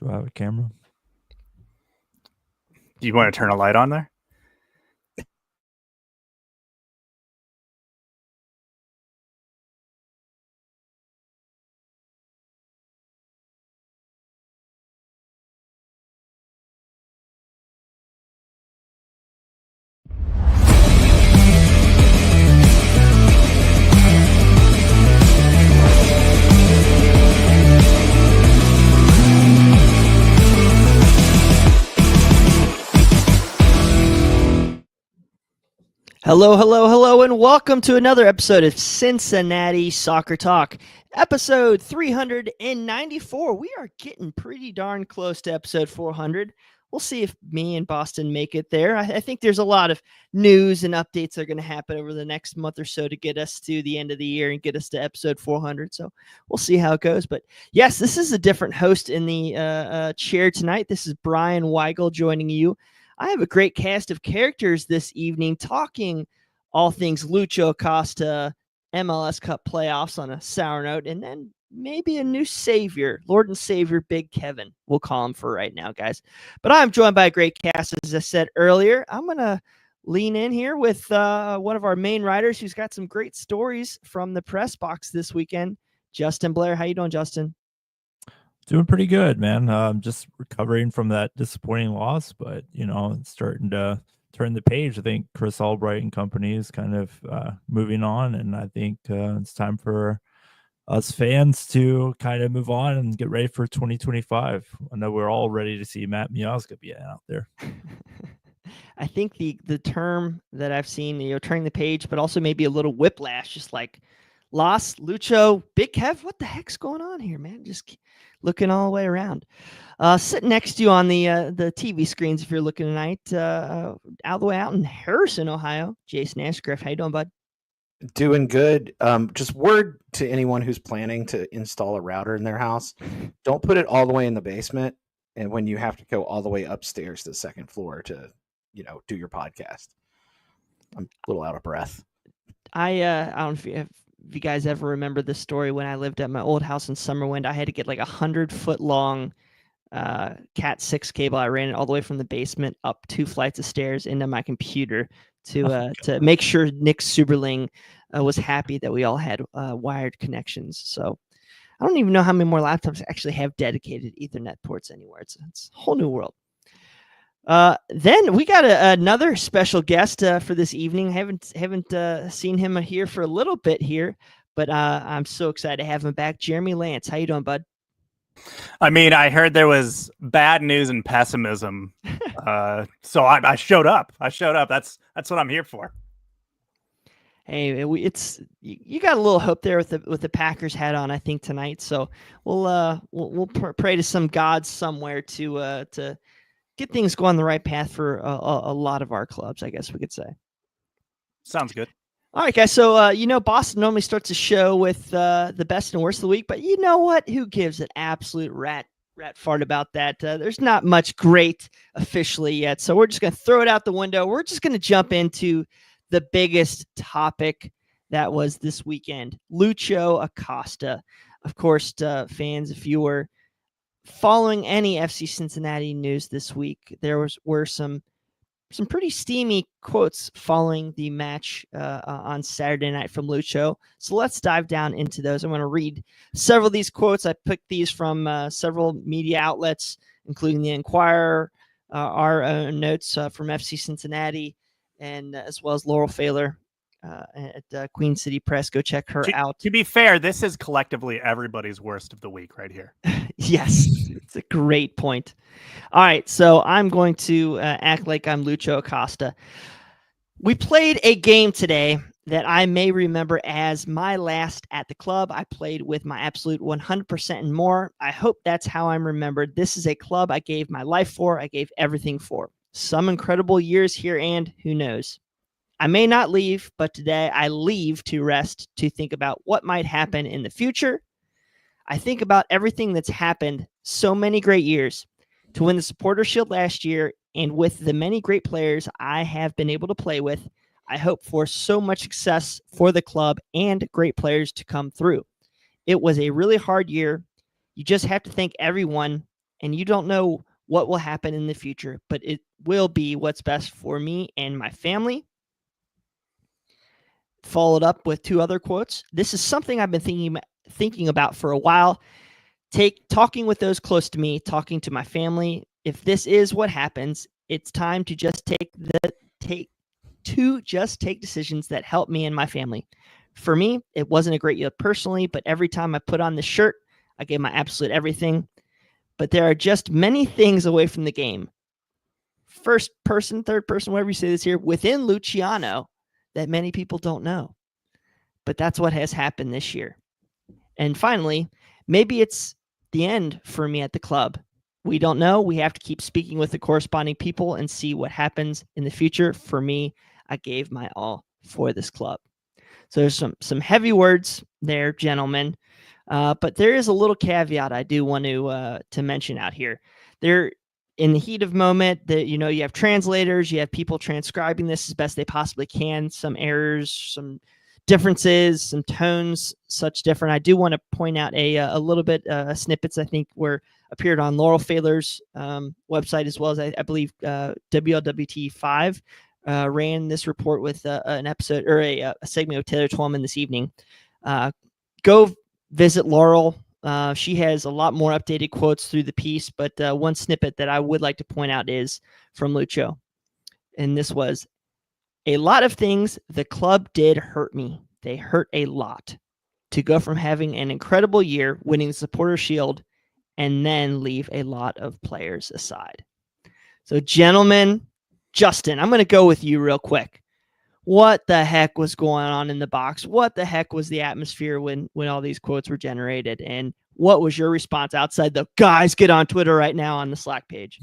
Do I have a camera? Do you want to turn a light on there? Hello, and welcome to another episode of Cincinnati Soccer Talk, episode 394. We are getting pretty darn close to episode 400. We'll see if me and Boston make it there. I think there's a lot of news and updates that are going to happen over the next month or so to get us to the end of the year and get us to episode 400. So we'll see how it goes. But yes, this is a different host in the chair tonight. This is Brian Weigel joining you. I have a great cast of characters this evening talking all things Lucho Acosta, MLS Cup playoffs on a sour note, and then maybe a new savior, Lord and Savior Big Kévin. We'll call him for right now, guys. But I'm joined by a great cast, as I said earlier. I'm going to lean in here with one of our main writers who's got some great stories from the press box this weekend, Justin Blair. How you doing, Justin? Doing pretty good, man. Just recovering from that disappointing loss, but it's starting to turn the page. I think Chris Albright and company is kind of moving on, and I think it's time for us fans to kind of move on and get ready for 2025. I know we're all ready to see Matt Miazga be out there. I think the term that I've seen, turning the page, but also maybe a little whiplash, just like loss, Lucho, Big Kev, what the heck's going on here, man? Just looking all the way around. Sitting next to you on the TV screens, if you're looking tonight, all the way out in Harrison, Ohio, Jason Ashcraft. How you doing, bud? Doing good. Just word to anyone who's planning to install a router in their house, don't put it all the way in the basement, and when you have to go all the way upstairs to the second floor to, do your podcast. I'm a little out of breath. I don't know if you guys ever remember this story. When I lived at my old house in Summerwind, I had to get like 100-foot long Cat 6 cable. I ran it all the way from the basement up 2 flights of stairs into my computer to make sure Nick Suberling was happy that we all had wired connections. So I don't even know how many more laptops actually have dedicated Ethernet ports anywhere. It's a whole new world. Then we got another special guest for this evening. Haven't seen him here for a little bit here, but I'm so excited to have him back. Jeremy Lance, how you doing, bud? I mean, I heard there was bad news and pessimism, so I showed up. That's what I'm here for. Hey, you got a little hope there with the Packers hat on, I think, tonight. So we'll pray to some gods somewhere to get things going the right path for a lot of our clubs, I guess we could say. Sounds good. All right, guys. So, Boston normally starts a show with the best and worst of the week, but you know what? Who gives an absolute rat fart about that? There's not much great officially yet, so we're just going to throw it out the window. We're just going to jump into the biggest topic that was this weekend, Lucho Acosta. Of course, fans, if you were following any FC Cincinnati news this week, there were some pretty steamy quotes following the match on Saturday night from Lucho. So let's dive down into those. I'm going to read several of these quotes. I picked these from several media outlets, including the Inquirer, our own notes from FC Cincinnati, and as well as Laurel Failer at Queen City Press. Go check her out. To be fair, this is collectively everybody's worst of the week right here. Yes, it's a great point. All right, so I'm going to act like I'm Lucho Acosta. We played a game today that I may remember as my last at the club. I played with my absolute 100% and more. I hope that's how I'm remembered. This is a club I gave my life for. I gave everything for. Some incredible years here, and who knows? I may not leave, but today I leave to rest, to think about what might happen in the future. I think about everything that's happened, so many great years, to win the Supporter Shield last year, and with the many great players I have been able to play with, I hope for so much success for the club and great players to come through. It was a really hard year. You just have to thank everyone and you don't know what will happen in the future, but it will be what's best for me and my family. Followed up with 2 other quotes. This is something I've been thinking about for a while. Talking with those close to me, talking to my family. If this is what happens, it's time to just take decisions that help me and my family. For me, it wasn't a great year personally, but every time I put on the shirt, I gave my absolute everything. But there are just many things away from the game. First person, third person, whatever you say this here, within Luciano that many people don't know. But that's what has happened this year. And finally, maybe it's the end for me at the club. We don't know. We have to keep speaking with the corresponding people and see what happens in the future. For me, I gave my all for this club. So there's some heavy words there, gentlemen. But there is a little caveat I do want to mention out here. There, in the heat of moment, that you have translators, you have people transcribing this as best they possibly can. Some errors, some differences, some tones, such different. I do want to point out a little bit snippets I think appeared on Laurel Failer's website, as well as I believe WLWT5 ran this report with an episode or a segment of Taylor Twellman this evening. Go visit Laurel. She has a lot more updated quotes through the piece, but one snippet that I would like to point out is from Lucho. And this was, "A lot of things the club did hurt me. They hurt a lot. To go from having an incredible year, winning the Supporter Shield, and then leave a lot of players aside." So, gentlemen, Justin, I'm going to go with you real quick. What the heck was going on in the box? What the heck was the atmosphere when all these quotes were generated? And what was your response outside the guys get on Twitter right now on the Slack page?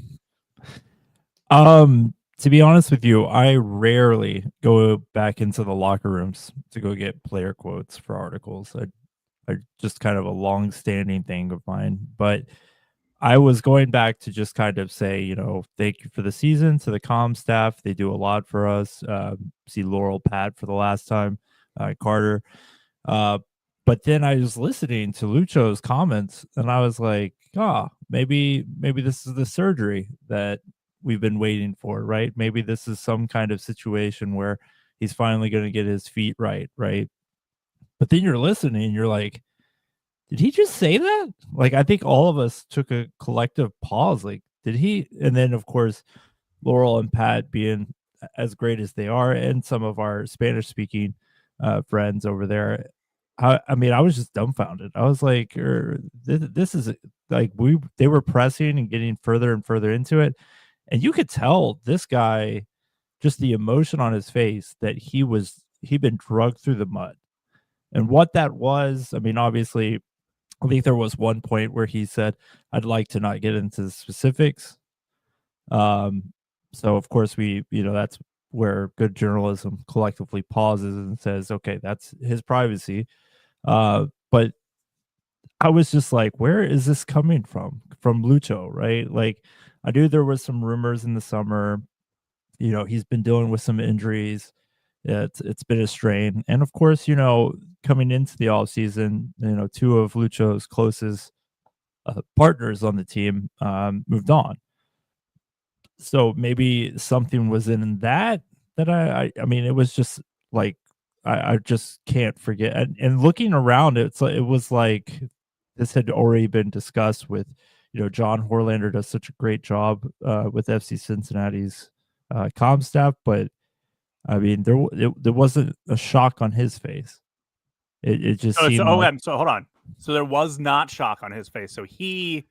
To be honest with you, I rarely go back into the locker rooms to go get player quotes for articles. I just kind of a long-standing thing of mine. But I was going back to just kind of say, thank you for the season to the comm staff. They do a lot for us. See Laurel, Pat for the last time, Carter. But then I was listening to Lucho's comments, and I was like, maybe this is the surgery that we've been waiting for, right? Maybe this is some kind of situation where he's finally going to get his feet right? But then you're listening, and you're like, did he just say that? Like, I think all of us took a collective pause. Like, did he? And then, of course, Laurel and Pat being as great as they are, and some of our Spanish-speaking friends over there. I mean, I was just dumbfounded. I was like, this is like they were pressing and getting further and further into it. And you could tell this guy, just the emotion on his face, that he'd been drugged through the mud. And what that was, I mean, obviously, I think there was one point where he said, I'd like to not get into the specifics. So of course that's where good journalism collectively pauses and says, okay, that's his privacy. But I was just like, where is this coming from Lucho, right? Like, I knew there was some rumors in the summer, he's been dealing with some injuries. It's been a strain. And of course, coming into the off season, 2 of Lucho's closest partners on the team moved on. So maybe something was in that I mean, it was just like, I just can't forget. And looking around, it was like this had already been discussed with, John Horlander does such a great job with FC Cincinnati's comm staff, but I mean, there wasn't a shock on his face. It just seemed so hold on. So there was not shock on his face. So he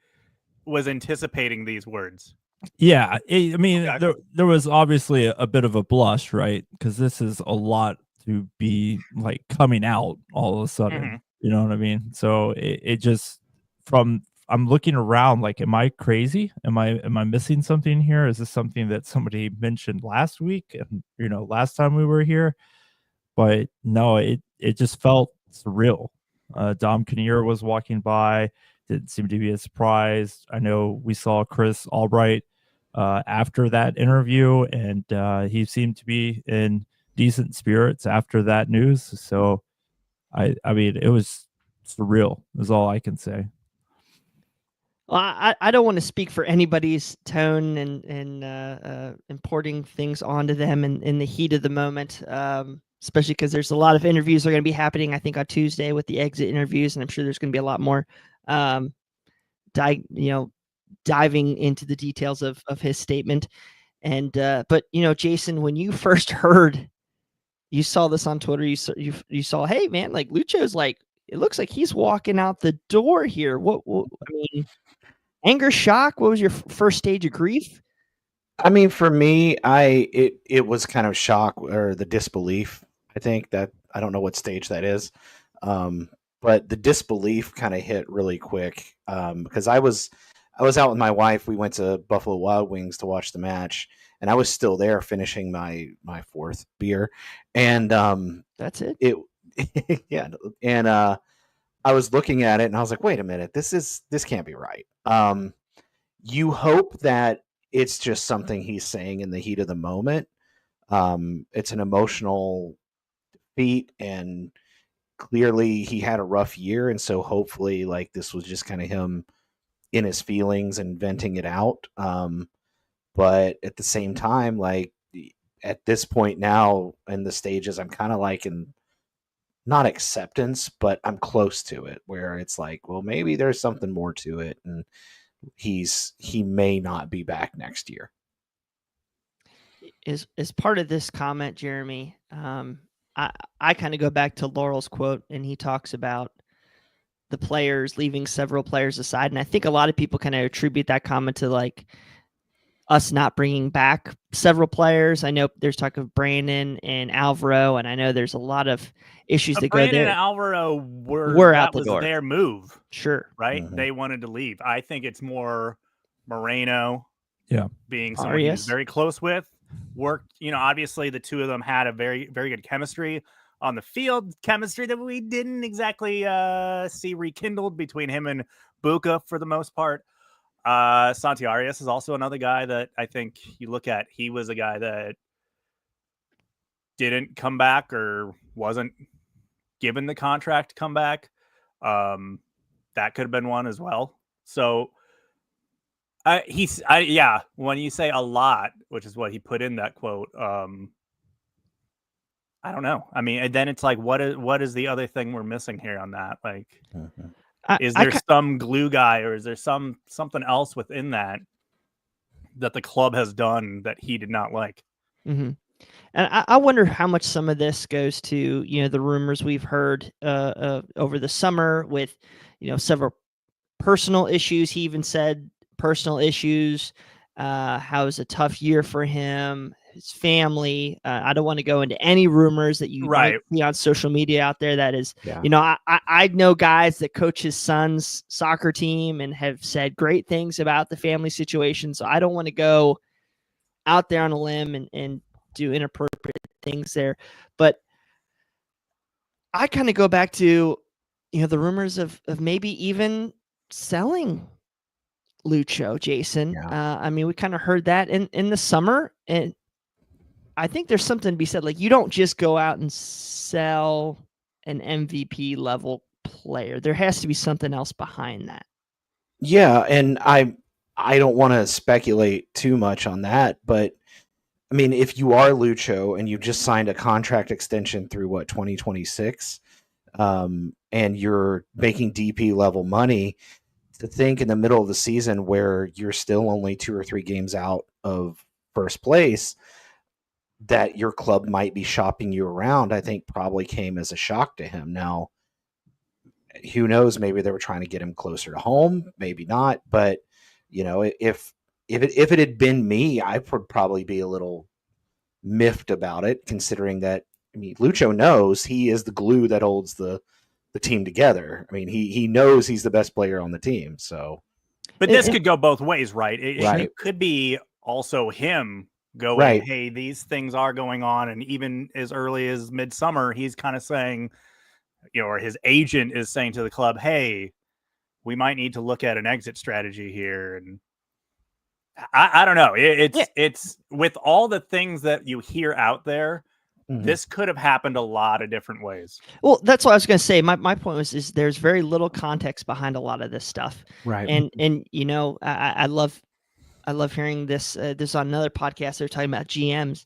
was anticipating these words. Yeah, I mean, Okay. there was obviously a bit of a blush, right? Because this is a lot to be like coming out all of a sudden. Mm-hmm. You know what I mean? So it just I'm looking around like, am I crazy? Am I missing something here? Is this something that somebody mentioned last week and last time we were here? But no, it just felt surreal. Dom Kinnear was walking by. Didn't seem to be a surprise. I know we saw Chris Albright after that interview, and he seemed to be in decent spirits after that news. So, I mean, it was surreal, is all I can say. Well, I don't want to speak for anybody's tone and importing things onto them in the heat of the moment, especially because there's a lot of interviews that are going to be happening, I think, on Tuesday with the exit interviews, and I'm sure there's going to be a lot more diving into the details of his statement. And but Jason, when you first heard, you saw this on Twitter, you saw, hey man, like Lucho's like, it looks like he's walking out the door here. What I mean, anger, shock? What was your first stage of grief? I mean, for me, it was kind of shock or the disbelief. I think that I don't know what stage that is, but the disbelief kind of hit really quick because I was out with my wife. We went to Buffalo Wild Wings to watch the match, and I was still there finishing my fourth beer, and That's it. Yeah, and I was looking at it, and I was like, wait a minute, this can't be right. You hope that it's just something he's saying in the heat of the moment. It's an emotional feat, and clearly he had a rough year, and so hopefully, like, this was just kind of him in his feelings and venting it out. But at the same time, like, at this point now in the stages, I'm kind of like in not acceptance, but I'm close to it, where it's like, well, maybe there's something more to it, and he may not be back next year. As part of this comment, Jeremy, I kind of go back to Laurel's quote, and he talks about the players leaving several players aside, and I think a lot of people kind of attribute that comment to like us not bringing back several players. I know there's talk of Brandon and Alvaro, and I know there's a lot of issues that Brandon go there. and Alvaro were out the was door. their move, Sure, right? Mhm. They wanted to leave. I think it's more Moreno, being someone he was very close with. Worked, obviously the two of them had a very, very good chemistry on the field, chemistry that we didn't exactly see rekindled between him and Buka for the most part. Santi Arias is also another guy that I think you look at. He was a guy that didn't come back or wasn't given the contract to come back. That could have been one as well. So when you say a lot, which is what he put in that quote, I don't know. I mean, and then it's like, what is the other thing we're missing here on that? Like, is there some glue guy, or is there something else within that the club has done that he did not like? Mm-hmm. And I wonder how much some of this goes to, the rumors we've heard over the summer with, several personal issues. He even said personal issues, how it was a tough year for him, his family. I don't want to go into any rumors that you might see on social media out there. That is, I know guys that coach his son's soccer team and have said great things about the family situation. So I don't want to go out there on a limb and do inappropriate things there. But I kind of go back to, the rumors of maybe even selling Lucho, Jason. Yeah. I mean, we kind of heard that in the summer, and I think there's something to be said. Like, you don't just go out and sell an MVP level player. There has to be something else behind that. Yeah, and I don't want to speculate too much on that, but I mean, if you are Lucho and you just signed a contract extension through 2026, and you're making DP level money, to think in the middle of the season where you're still only 2 or 3 games out of first place that your club might be shopping you around, I think probably came as a shock to him. Now, who knows? Maybe they were trying to get him closer to home, maybe not. But if it had been me, I would probably be a little miffed about it, considering that, I mean, Lucho knows he is the glue that holds the team together. I mean, he knows he's the best player on the team. So, but this could go both ways, right? It could be also him going, hey, these things are going on, and even as early as midsummer, he's kind of saying, or his agent is saying to the club, hey, we might need to look at an exit strategy here. And I don't know. It's with all the things that you hear out there, this could have happened a lot of different ways. Well, that's what I was going to say. My point was is there's very little context behind a lot of this stuff. Right. And you know, I love hearing this. This on another podcast. They're talking about GMs,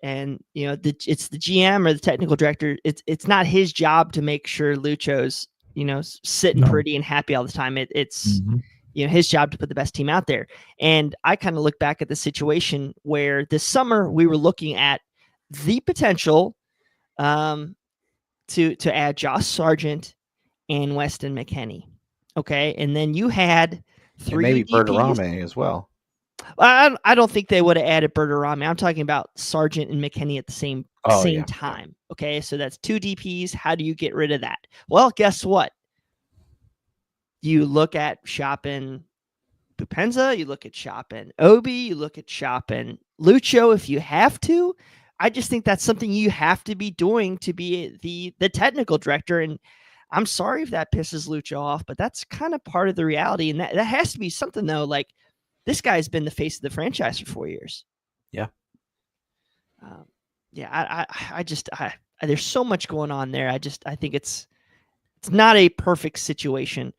and you know, it's the GM or the technical director. It's not his job to make sure Lucho's, you know, sitting pretty and happy all the time. It's you know, his job to put the best team out there. And I kind of look back at the situation where this summer we were looking at the potential to add Josh Sargent and Weston McKennie. Okay. And then you had three, and maybe Bertarame as well. I don't think they would have added Bertarame. I'm talking about Sargent and McKennie at the same time. Okay. So that's two DPs. How do you get rid of that? Well, guess what? You look at shopping Bupenza, you look at shopping Obi, you look at shopping Lucho if you have to. I just think that's something you have to be doing to be the technical director. And I'm sorry if that pisses Lucho off, but that's kind of part of the reality. And that has to be something, though. Like, this guy's been the face of the franchise for 4 years. Yeah. There's so much going on there. I think it's not a perfect situation.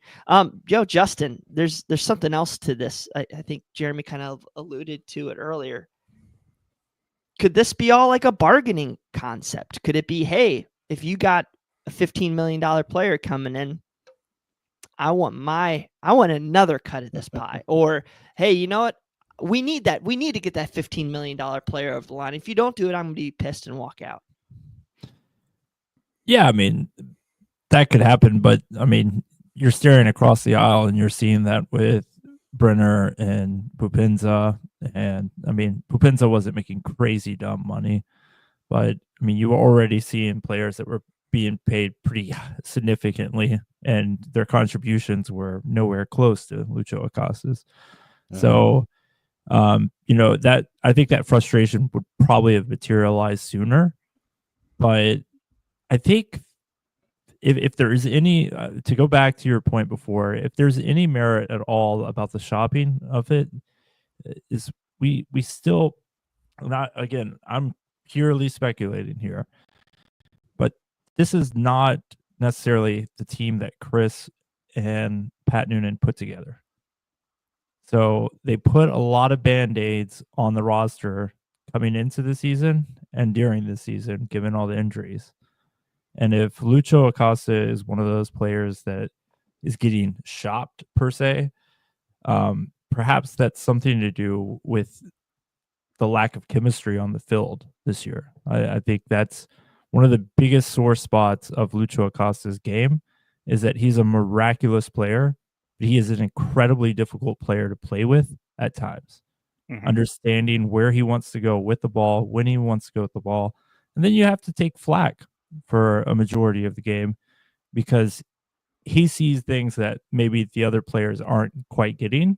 Justin, there's something else to this. I think Jeremy kind of alluded to it earlier. Could this be all like a bargaining concept? Could it be, hey, if you got a $15 million player coming in, I want another cut of this pie. Or, hey, you know what? We need that. We need to get that $15 million player over the line. If you don't do it, I'm going to be pissed and walk out. Yeah, I mean, that could happen. But, I mean, you're staring across the aisle and you're seeing that with Brenner and Bupenza. And, I mean, Bupenza wasn't making crazy dumb money. But, I mean, you were already seeing players that were being paid pretty significantly, and their contributions were nowhere close to Lucho Acosta's. So, you know, that I think that frustration would probably have materialized sooner. But I think if there is any, to go back to your point before, if there's any merit at all about the shopping of it, is we still not, again, I'm purely speculating here, but this is not necessarily the team that Chris and Pat Noonan put together. So they put a lot of Band-Aids on the roster coming into the season and during the season, given all the injuries. And if Lucho Acosta is one of those players that is getting shopped per se, perhaps that's something to do with the lack of chemistry on the field this year. I think that's one of the biggest sore spots of Lucho Acosta's game, is that he's a miraculous player, but he is an incredibly difficult player to play with at times. Understanding where he wants to go with the ball, when he wants to go with the ball. And then you have to take flack for a majority of the game because he sees things that maybe the other players aren't quite getting.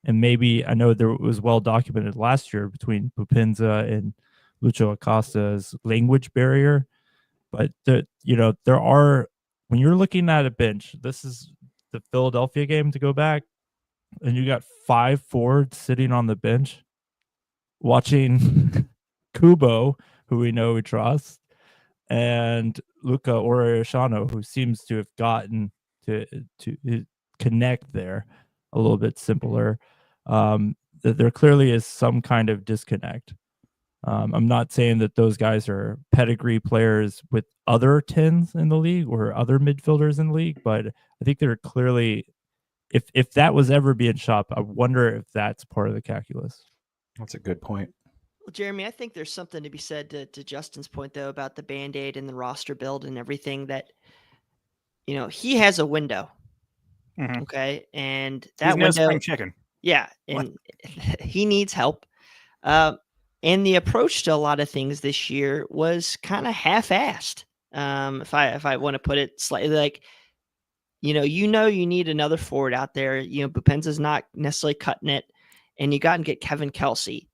And maybe, I know there was well documented last year between Bupenza and Lucho Acosta's language barrier. But, there are, when you're looking at a bench, this is the Philadelphia game to go back, and you got 5 forwards sitting on the bench watching Kubo, who we know we trust, and Luca Orellano, who seems to have gotten to connect there a little bit simpler. There clearly is some kind of disconnect. I'm not saying that those guys are pedigree players with other 10s in the league or other midfielders in the league, but I think they're clearly, if that was ever being shopped, I wonder if that's part of the calculus. That's a good point. Well, Jeremy, I think there's something to be said to Justin's point, though, about the Band-Aid and the roster build and everything, that, he has a window. Okay. And that window, spring chicken. Yeah. And he needs help. And the approach to a lot of things this year was kind of half-assed. If I want to put it slightly, like, you need another forward out there. Bupenza's not necessarily cutting it, and you got to get Kevin Kelsey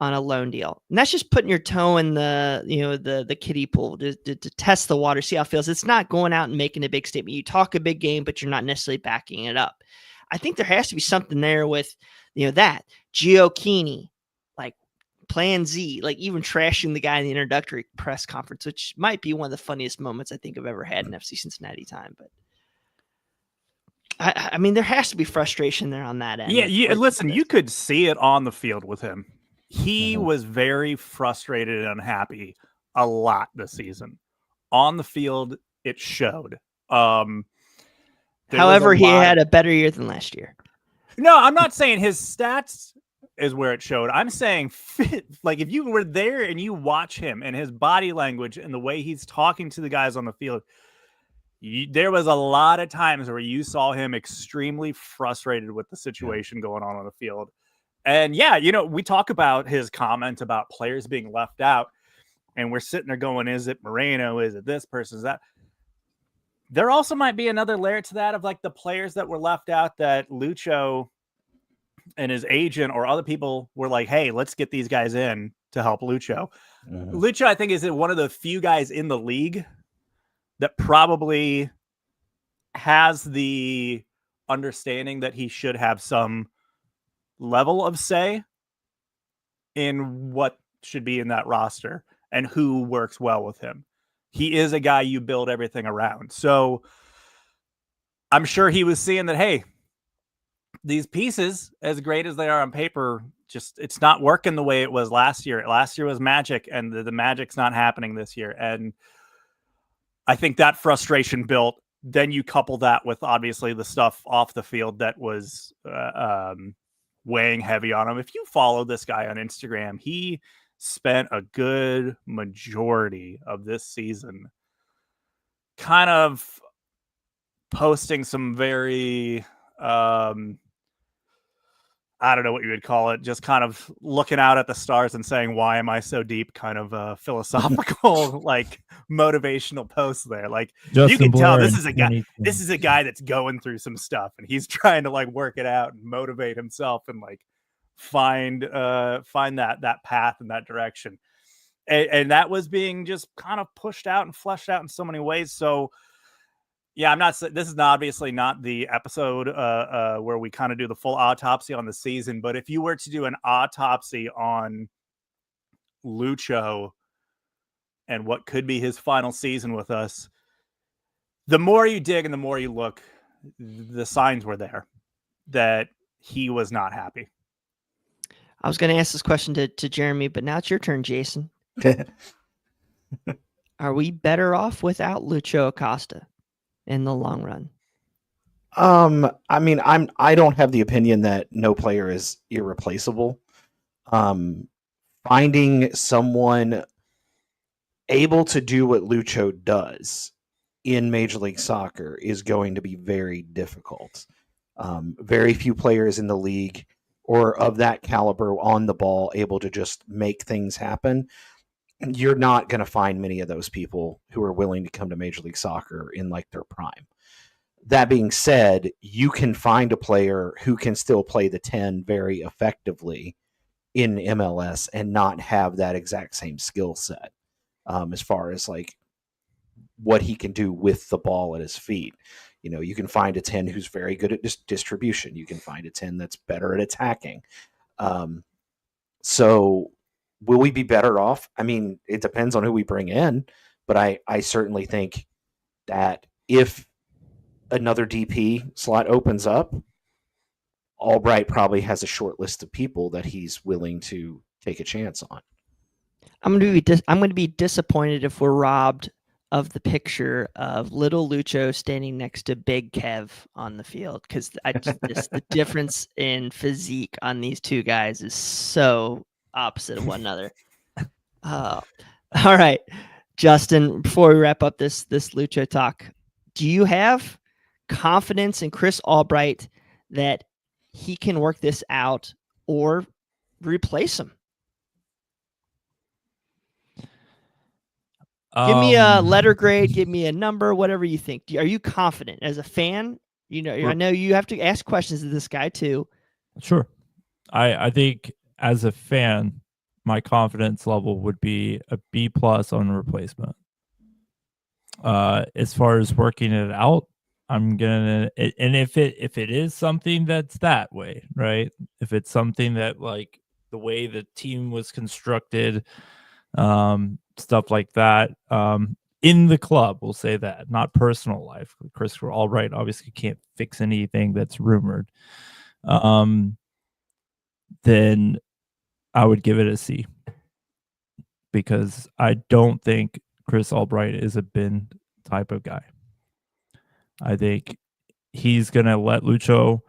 on a loan deal. And that's just putting your toe in the kiddie pool to test the water, see how it feels. It's not going out and making a big statement. You talk a big game, but you're not necessarily backing it up. I think there has to be something there with, that Gio Keeney. Like, Plan Z, like even trashing the guy in the introductory press conference, which might be one of the funniest moments I think I've ever had in FC Cincinnati time. But I mean, there has to be frustration there on that end. Yeah. Listen, you could see it on the field with him. He was very frustrated and unhappy a lot this season. On the field, it showed. However, he had a better year than last year. No, I'm not saying his stats is where it showed. I'm saying like if you were there and you watch him and his body language and the way he's talking to the guys on the field, there was a lot of times where you saw him extremely frustrated with the situation going on the field. And yeah, we talk about his comment about players being left out, and we're sitting there going, is it Moreno? Is it this person? Is that? There also might be another layer to that of like the players that were left out that Lucho and his agent or other people were like, hey, let's get these guys in to help Lucho. Lucho, I think, is one of the few guys in the league that probably has the understanding that he should have some level of say in what should be in that roster and who works well with him. He is a guy you build everything around. So I'm sure he was seeing that, hey, these pieces, as great as they are on paper, just it's not working the way it was last year. Last year was magic, and the magic's not happening this year. And I think that frustration built. Then you couple that with obviously the stuff off the field that was weighing heavy on him. If you follow this guy on Instagram, he spent a good majority of this season kind of posting some very I don't know what you would call it, just kind of looking out at the stars and saying, why am I so deep, kind of philosophical like motivational posts there. Like Justin you can Blair tell this is a guy that's going through some stuff, and he's trying to like work it out and motivate himself and like find that path in that direction. And that was being just kind of pushed out and fleshed out in so many ways. So yeah, this is obviously not the episode where we kind of do the full autopsy on the season, but if you were to do an autopsy on Lucho and what could be his final season with us, the more you dig and the more you look, the signs were there that he was not happy. I was going to ask this question to Jeremy, but now it's your turn, Jason. Are we better off without Lucho Acosta in the long run? I mean, I don't have the opinion that no player is irreplaceable. Finding someone able to do what Lucho does in Major League Soccer is going to be very difficult. Very few players in the league or of that caliber on the ball able to just make things happen. You're not going to find many of those people who are willing to come to Major League Soccer in like their prime. That being said, you can find a player who can still play the 10 very effectively in MLS and not have that exact same skill set as far as like what he can do with the ball at his feet. You know, you can find a 10 who's very good at distribution. You can find a 10 that's better at attacking. So will we be better off? I mean, it depends on who we bring in, but I certainly think that if another DP slot opens up, Albright probably has a short list of people that he's willing to take a chance on. I'm going to be disappointed if we're robbed of the picture of little Lucho standing next to big Kev on the field, because the difference in physique on these two guys is so opposite of one another. All right, Justin, before we wrap up this Lucho talk, do you have confidence in Chris Albright that he can work this out or replace him? Give me a letter grade, give me a number, whatever you think. Are you confident as a fan? You know, I know you have to ask questions to this guy too. Sure. I think as a fan, my confidence level would be a B+ on replacement. As far as working it out, I'm gonna, and if it is something that's that way, right? If it's something that like the way the team was constructed, stuff like that. In the club, we'll say that, not personal life. Chris Albright obviously can't fix anything that's rumored. Then I would give it a C, because I don't think Chris Albright is a bin type of guy. I think he's going to let Lucho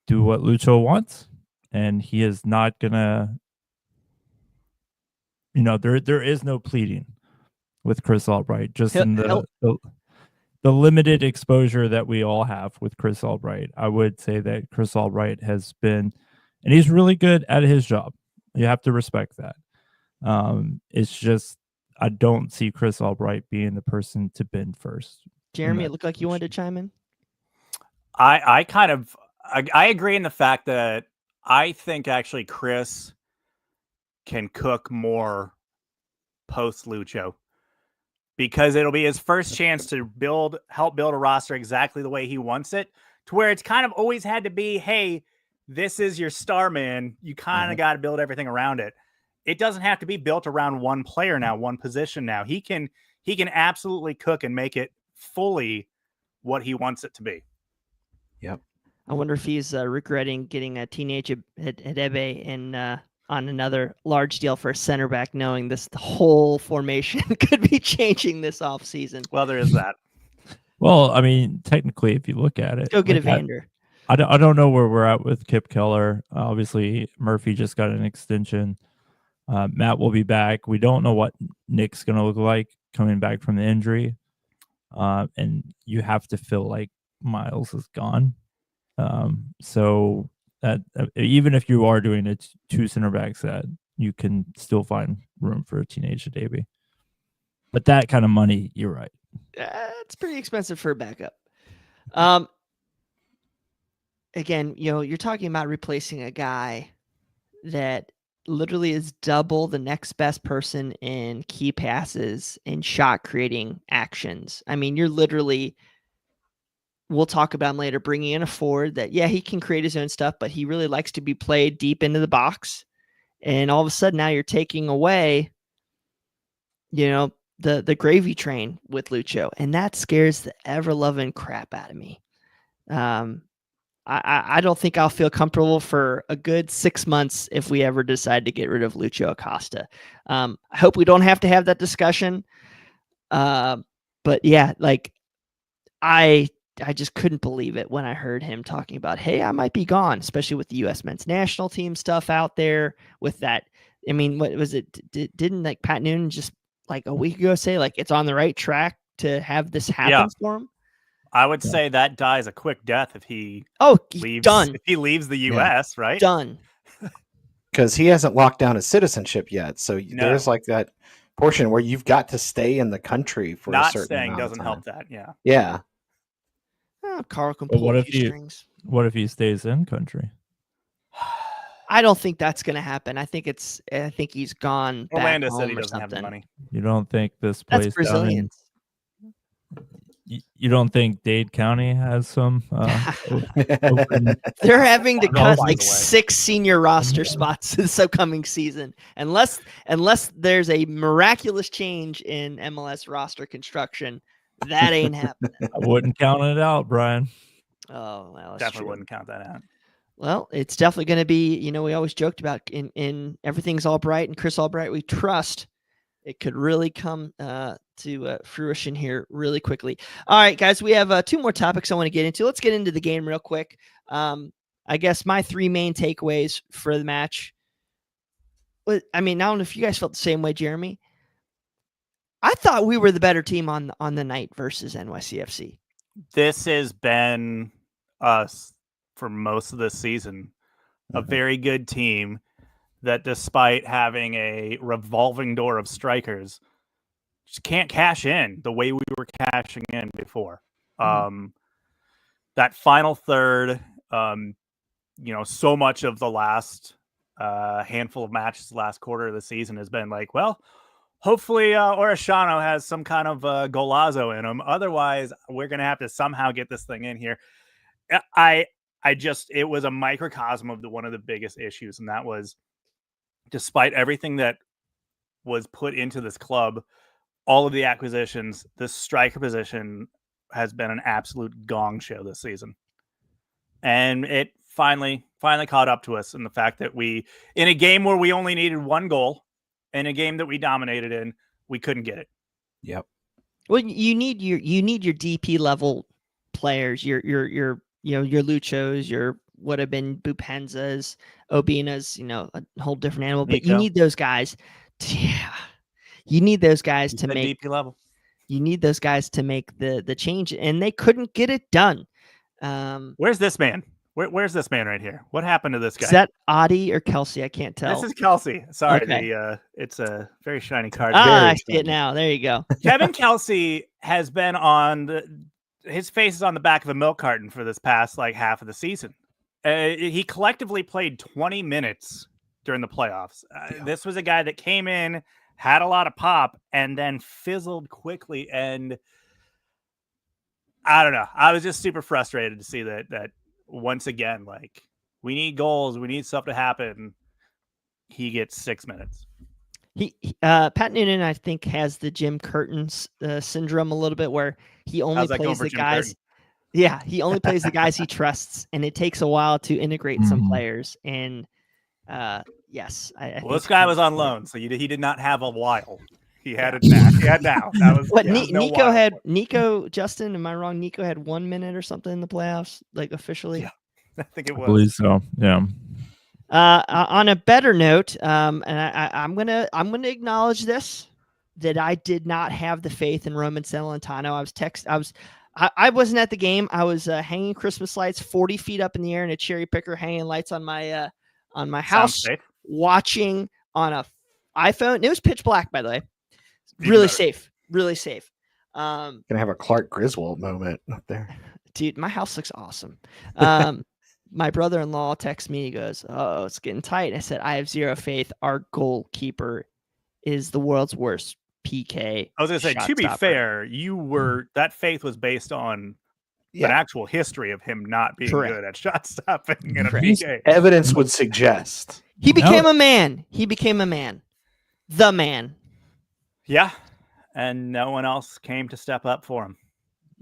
do what Lucho wants, and he is not going to, there is no pleading with Chris Albright, just in the limited exposure that we all have with Chris Albright. I would say that Chris Albright has been, and he's really good at his job. You have to respect that. It's just, I don't see Chris Albright being the person to bend first. Jeremy, it looked like you wanted to chime in. I agree in the fact that I think actually Chris can cook more post Lucho, because it'll be his first chance to help build a roster exactly the way he wants it, to where it's kind of always had to be, hey, this is your star man. You kind of got to build everything around it. It doesn't have to be built around one player now, one position now. He can absolutely cook and make it fully what he wants it to be. Yep. I wonder if he's regretting getting a teenage Hedebe in on another large deal for a center back, knowing the whole formation could be changing this offseason. Well, there is that. Well, I mean, technically, if you look at it, go get Evander. I don't know where we're at with Kip Keller. Obviously, Murphy just got an extension. Matt will be back. We don't know what Nick's going to look like coming back from the injury. And you have to feel like Miles is gone. So that even if you are doing it two center backs, that you can still find room for a teenage Davey. But that kind of money, you're right. It's pretty expensive for a backup. Again, you're talking about replacing a guy that literally is double the next best person in key passes and shot creating actions. I mean, you're literally, we'll talk about him later, bringing in a forward that, yeah, he can create his own stuff, but he really likes to be played deep into the box. And all of a sudden now you're taking away, the gravy train with Lucho. And that scares the ever-loving crap out of me. I don't think I'll feel comfortable for a good 6 months if we ever decide to get rid of Lucho Acosta. I hope we don't have to have that discussion. But yeah, like I just couldn't believe it when I heard him talking about, hey, I might be gone, especially with the U.S. men's national team stuff out there with that. I mean, what was it? Didn't like Pat Noonan just like a week ago say like it's on the right track to have this happen for him? I would say that dies a quick death if he leaves. Done. If he leaves the U.S., right? Done. Because he hasn't locked down his citizenship yet, so there's like that portion where you've got to stay in the country for a certain amount doesn't of time. help that. Yeah. Yeah. Carl can pull a few strings. What if he stays in country? I don't think that's going to happen. I think he's gone. Orlando back home said he or doesn't something. have the money. You don't think this place? That's Brazilians. You don't think Dade County has some? Open... They're having to cut like 6 senior roster spots this upcoming season, unless there's a miraculous change in MLS roster construction. That ain't happening. I wouldn't count it out, Brian. Oh, well, definitely wouldn't count that out. Well, it's definitely going to be. We always joked about in everything's Albright and Chris Albright we trust. It could really come to fruition here really quickly. All right, guys, we have 2 more topics I want to get into. Let's get into the game real quick. I guess my 3 main takeaways for the match. I mean, I don't know if you guys felt the same way, Jeremy. I thought we were the better team on the night versus NYCFC. This has been us for most of the season. A very good team that, despite having a revolving door of strikers, just can't cash in the way we were cashing in before. That final third, so much of the last handful of matches, last quarter of the season has been like, well, hopefully Orishano has some kind of golazo in him. Otherwise, we're going to have to somehow get this thing in here. It was a microcosm of one of the biggest issues, and that was despite everything that was put into this club, all of the acquisitions, the striker position has been an absolute gong show this season. And it finally caught up to us in the fact that we, in a game where we only needed one goal, in a game that we dominated in, we couldn't get it. Yep. Well, you need your DP level players, your Luchos, your would have been Bupenzas, Obinas, a whole different animal. But you need those guys. You need those guys to make DP level. You need those guys to make the change, and they couldn't get it done. Where's this man? Where's this man right here? What happened to this guy? Is that Adi or Kelsey? I can't tell. This is Kelsey. Sorry, okay. It's a very shiny card. I see it now. There you go. Kevin Kelsey has been his face is on the back of a milk carton for this past half of the season. He collectively played 20 minutes during the playoffs. This was a guy that came in, had a lot of pop, and then fizzled quickly. And I don't know. I was just super frustrated to see that once again, we need goals. We need stuff to happen. He gets 6 minutes. Pat Noonan, I think, has the Jim Curtin's syndrome a little bit, where he only plays the guys. Curtin? Yeah, he only plays the guys he trusts, and it takes a while to integrate some players. And yes, this guy was on loan, so he did not have a while. He had it now. He had now. That was what Nico had. Nico, Justin, am I wrong? Nico had 1 minute or something in the playoffs, officially. Yeah, I think it was. I believe so. Yeah. On a better note, and I'm gonna acknowledge this, that I did not have the faith in Roman Celentano. I wasn't at the game. I was hanging Christmas lights 40 feet up in the air in a cherry picker, hanging lights on my house, watching on a iPhone. It was pitch black, by the way. Really safe. Gonna have a Clark Griswold moment up there, dude. My house looks awesome. My brother-in-law texts me. He goes, "Oh, it's getting tight." I said, "I have zero faith. Our goalkeeper is the world's worst PK." I was gonna say, to be fair, that faith was based on an actual history of him not being good at shot stopping in a PK. Evidence would suggest he became a man. He became a man. The man. Yeah, and no one else came to step up for him.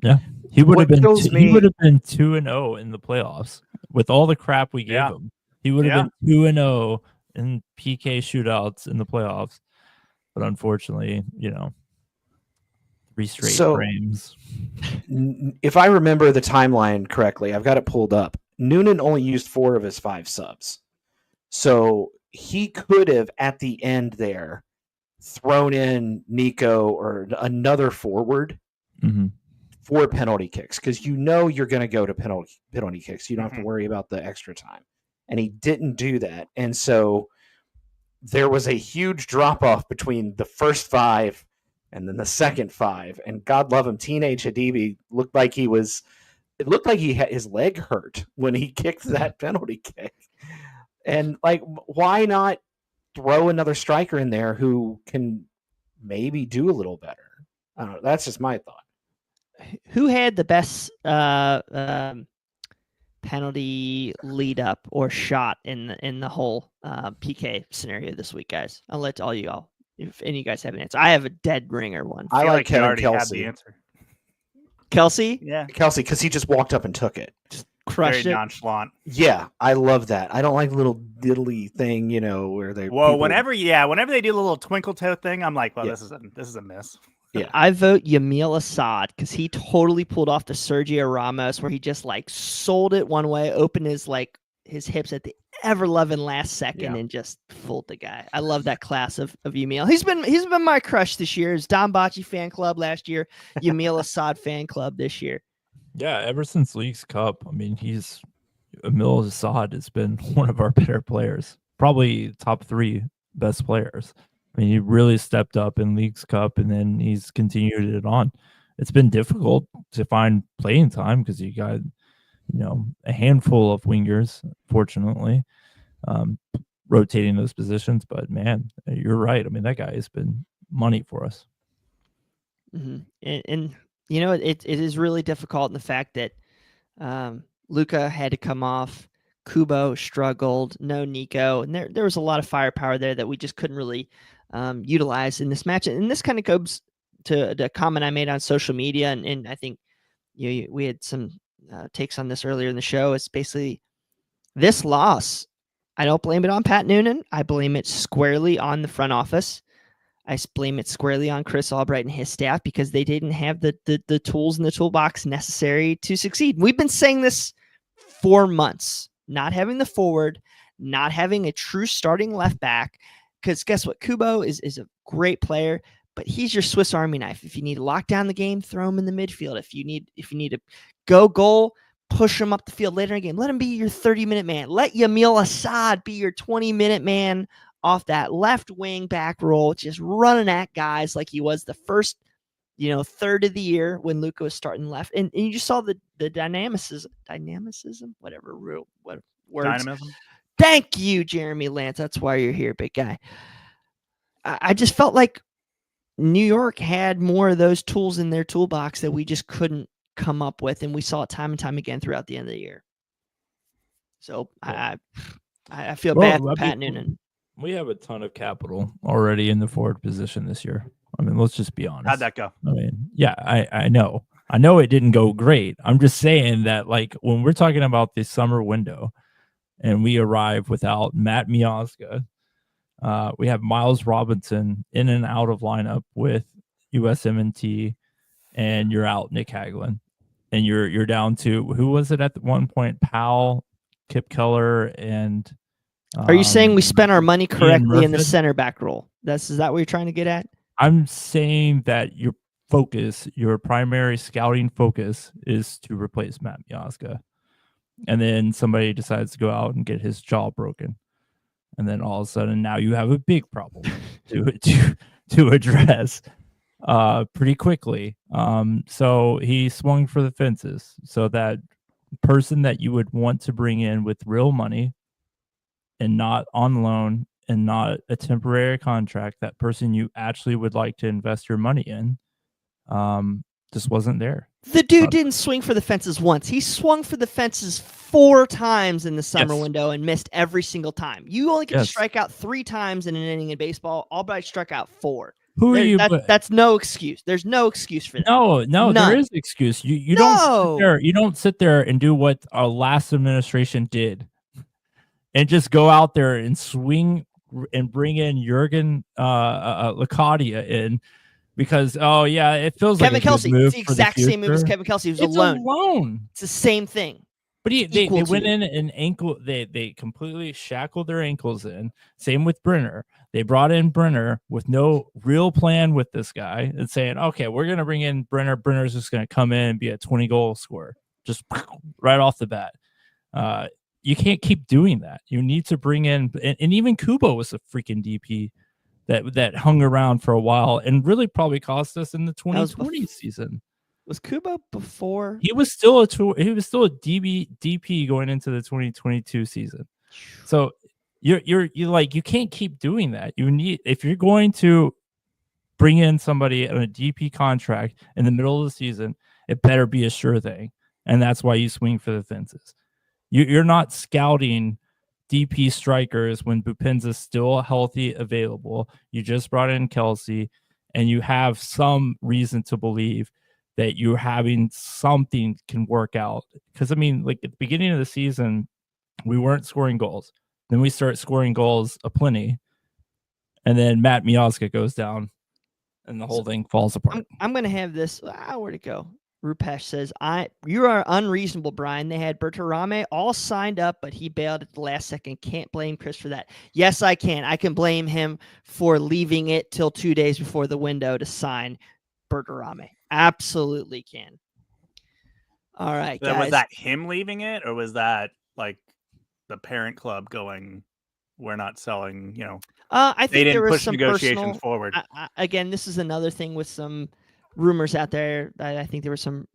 Yeah, he would have been 2-0 in the playoffs with all the crap we gave him. He would have been 2-0 in PK shootouts in the playoffs, but unfortunately, 3 straight frames. If I remember the timeline correctly, I've got it pulled up. Noonan only used 4 of his 5 subs, so he could have at the end there thrown in Nico or another forward for penalty kicks, because you're going to go to penalty kicks. You don't have to worry about the extra time. And he didn't do that. And so there was a huge drop-off between the first 5 and then the second 5. And God love him, teenage Hadibi looked like he had his leg hurt when he kicked that penalty kick. And why not throw another striker in there who can maybe do a little better? I don't know. That's just my thought. Who had the best penalty lead up or shot in the whole PK scenario this week, guys? I'll let all you all, if any of you guys have an answer. I have a dead ringer one. I like Kevin Kelsey. Had the answer. Kelsey? Yeah. Kelsey, because he just walked up and took it. Just crushed Very nonchalant. Yeah, I love that. I don't like the little diddly thing, where they. Whenever they do the little twinkle toe thing, I'm like, well, this is a miss. Yeah, I vote Yamil Assad because he totally pulled off the Sergio Ramos where he just sold it one way, opened his hips at the ever-loving last second and just fooled the guy. I love that class of Yamil. He's been my crush this year. His Don Bocci fan club last year, Yamil Assad fan club this year. Yeah, ever since Leagues Cup, I mean, Yamil Assad has been one of our better players, probably top 3 best players. I mean, he really stepped up in Leagues Cup, and then he's continued it on. It's been difficult to find playing time because you got, a handful of wingers, fortunately, rotating those positions. But, man, you're right. I mean, that guy has been money for us. Mm-hmm. And it is really difficult in the fact that Luka had to come off Kubo struggled, no Nico, and there was a lot of firepower there that we just couldn't really utilize in this match. And this kind of goes to the comment I made on social media, and I think we had some takes on this earlier in the show. It's basically this loss. I don't blame it on Pat Noonan. I blame it squarely on the front office. I blame it squarely on Chris Albright and his staff because they didn't have the tools in the toolbox necessary to succeed. We've been saying this for months, not having the forward, not having a true starting left back. Because guess what? Kubo is a great player, but he's your Swiss Army knife. If you need to lock down the game, throw him in the midfield. If you need to go goal, push him up the field later in the game. Let him be your 30-minute man. Let Yamil Assad be your 20-minute man off that left wing back roll, just running at guys like he was the first, third of the year when Luca was starting left. And you just saw the dynamicism, whatever words. Dynamism. Thank you, Jeremy Lance. That's why you're here, big guy. I just felt like New York had more of those tools in their toolbox that we just couldn't come up with, and we saw it time and time again throughout the end of the year. So I feel bad for Pat Noonan. We have a ton of capital already in the forward position this year. I mean, let's just be honest. How'd that go? I mean, yeah, I know. I know it didn't go great. I'm just saying that, like, when we're talking about this summer window and we arrive without Matt Miazga, we have Miles Robinson in and out of lineup with USMNT, and you're out Nick Hagelin. And you're down to, who was it at one point? Powell, Kip Keller, and are you saying we spent our money correctly in the center back role? Is that what you're trying to get at? I'm saying that your primary scouting focus is to replace Matt Miazga. And then somebody decides to go out and get his jaw broken. And then all of a sudden now you have a big problem to address pretty quickly. So he swung for the fences. So that person that you would want to bring in with real money and not on loan and not a temporary contract, that person you actually would like to invest your money in, just wasn't there. The dude didn't swing for the fences once. He swung for the fences 4 times in the summer window and missed every single time. You only get to strike out 3 times in an inning in baseball. Albright struck out 4. Who are you? That's no excuse. There's no excuse for that. No, None. There is excuse. You don't sit there and do what our last administration did, and just go out there and swing and bring in Jurgen Lacadia in because it feels Kevin like Kelsey. It's the exact same move as Kevin Kelsey. He was alone. It's the same thing. But they went in and ankle. They completely shackled their ankles in. Same with Brenner. They brought in Brenner with no real plan with this guy and saying, okay, we're going to bring in Brenner. Brenner's just going to come in and be a 20-goal scorer, just right off the bat. You can't keep doing that. You need to bring in, and even Kubo was a freaking DP that hung around for a while and really probably cost us in the 2020 season. Was Kubo before? He was still a DP going into the 2022 season. So you're like, you can't keep doing that. You need, if you're going to bring in somebody on a DP contract in the middle of the season, it better be a sure thing. And that's why you swing for the fences. You're not scouting DP strikers when Bupenza's still healthy, available. You just brought in Kelsey, and you have some reason to believe that you're having something can work out. Because, I mean, like at the beginning of the season, we weren't scoring goals. Then we start scoring goals aplenty. And then Matt Miazga goes down, and the whole thing falls apart. I'm going to have this. Where'd it go? Rupesh says, you are unreasonable, Brian. They had Bertarame all signed up, but he bailed at the last second. Can't blame Chris for that. Yes, I can. I can blame him for leaving it till 2 days before the window to sign Bertarame. Absolutely can. All right, guys. Was that him leaving it, or was that like the parent club going, we're not selling, I think they didn't there was push some negotiations forward. Again, this is another thing with some rumors out there. I think there were some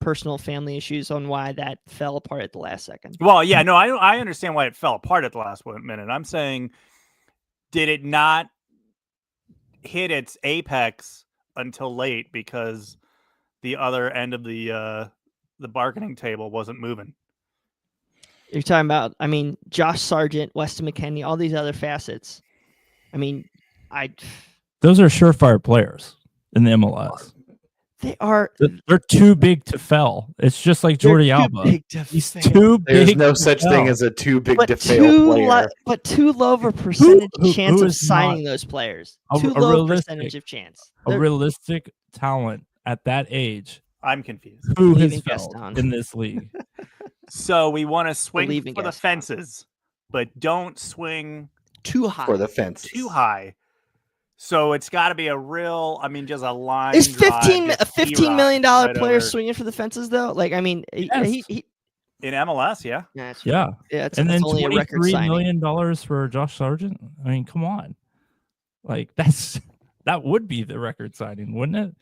personal family issues on why that fell apart at the last second. Well, yeah, no, I understand why it fell apart at the last minute. I'm saying, did it not hit its apex until late because the other end of the bargaining table wasn't moving? You're talking about, I mean, Josh Sargent, Weston McKennie, all these other facets. I mean, those are surefire players in the MLS. They are. They're too big to fail. It's just like Jordi Alba. He's too big. There's no such thing as a too big to fail player. But too low of a percentage chance of signing those players. Too low percentage of chance. A realistic talent at that age. I'm confused. Who has failed in this league? So we want to swing for the fences, but don't swing too high. For the fence. Too high. So it's got to be a real, I mean, just a line. Is $15 million player swinging for the fences though? Like, I mean, yes. he in MLS, yeah. Yeah. And then only $23 million for Josh Sargent. I mean, come on. Like that would be the record signing, wouldn't it?